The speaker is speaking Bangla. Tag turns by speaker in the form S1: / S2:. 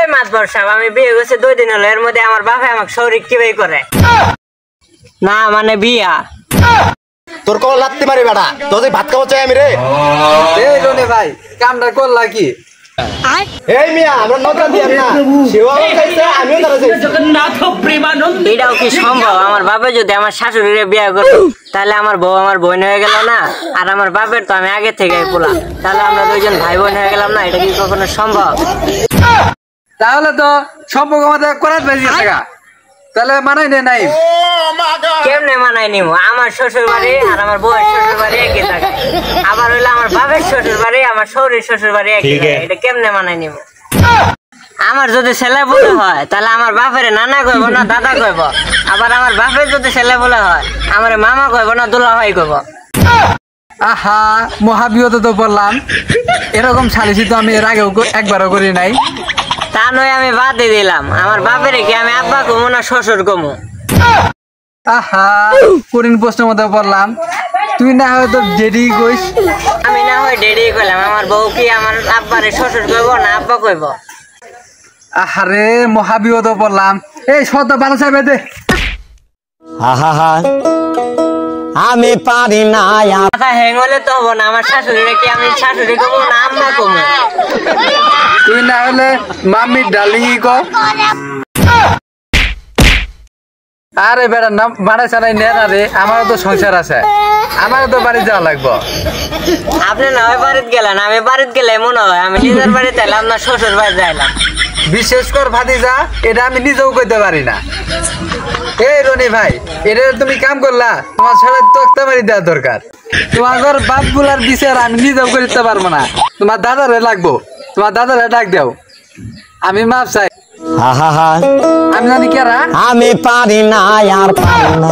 S1: এই মাতবর সাহেব, আমি বিয়ে করছি 2 দিন হলো, এর মধ্যে আমার বাবা আমাকে শরীর কিভাবে করে না, মানে বিয়া।
S2: তোর কল লাগতে পারি বেটা, তোর ভাত খাওয়া চাই আমি রে।
S3: এই রনি ভাই, কামটা করলা কি?
S2: এই মিয়া, আমরা নৌকা দিয়াম না, সেও খাইছে আমিও তারা খাইছি।
S1: এটাও কি সম্ভব? আমার বাবা যদি আমার শাশুড়িরে বিয়ে করতো তাহলে আমার বউ আমার বোন হয়ে গেল না, আর আমার বাপের তো আমি আগে থেকে পোলা, তাহলে আমরা 2 জন ভাই বোন হয়ে গেলাম না? এটা কি কখনো সম্ভব?
S3: তাহলে তো সম্পর্ক আমাদের করার বেশি টাকা, তাহলে মানাই নে নাই।
S1: কেমনে মানায় নিব? আমার শ্বশুর বাড়ি আর আমার বউয়ের শ্বশুর বাড়ি একই জায়গায়, আবার হইলো আমার বাপের শ্বশুর বাড়ি আমার শৌরির শ্বশুর বাড়ি একই জায়গায়, এটা কেমনে মানায় নিব? আমার যদি ছেলে বলে হয় তাহলে আমার বাপের নানা কইব না দাদা কইব, আবার আমার বাপের যদি ছেলে বলে হয় আমার মামা কইব না দুলা ভাই কইব।
S3: আহা, মহাবিপদে তো পড়লাম। এরকম সালিসি তো আমি এর আগেও একবারও করি নাই।
S1: তা নয় আমি বাদ দিয়ে দিলাম, আমার বাপের কি আমি আব্বা কমু না শ্বশুর কমু?
S3: আহা, কঠিন প্রশ্নের মধ্যে পড়লাম। তুই না হয়তো ডেডি কইস।
S1: আমি না হয় ডেডি কইলাম, আমার বউ কি আমার আব্বারে শ্বশুর কইব না আব্বা কইব?
S3: আহারে, মহাবিপদে পড়লাম। এই শত ভালো চাইবে দে।
S2: আমি পারি না।
S1: মাথা হ্যাং হলে তো হবো না, আমার শাশুড়িরে কি আমি শাশুড়ি কমু না আম্মা কমু?
S3: তুই না হলে মাম্মি ডার্লিং ক। আরে বেটা, না বাড়াই ছাড়াই নে না রে, আমারও তো সংসার আছে, আমারও তো বাড়ি যাওয়া লাগবো।
S1: আপনি না হয় বাড়িতে গেলেন, আমি বাড়িতে গেলে মনে হয় আমি নিজের বাড়িতে এলাম না শ্বশুর বাড়ি যাইলাম।
S3: বিশেষ কর ভাতিজা, এটা আমি নিজেও করতে পারি না। এই রনি ভাই, এটা তুমি কাম করলা, তোমার সাথে তক্তা মারি দেওয়া দরকার। তোমার বাপ গুলার বিচার আমি নিজেও করতে পারবো না, তোমার দাদারে লাগবো, তোমার দাদারে ডাক দেও, আমি মাপ চাই। আমি জানি কেরা,
S2: আমি পারি না আর পারি না।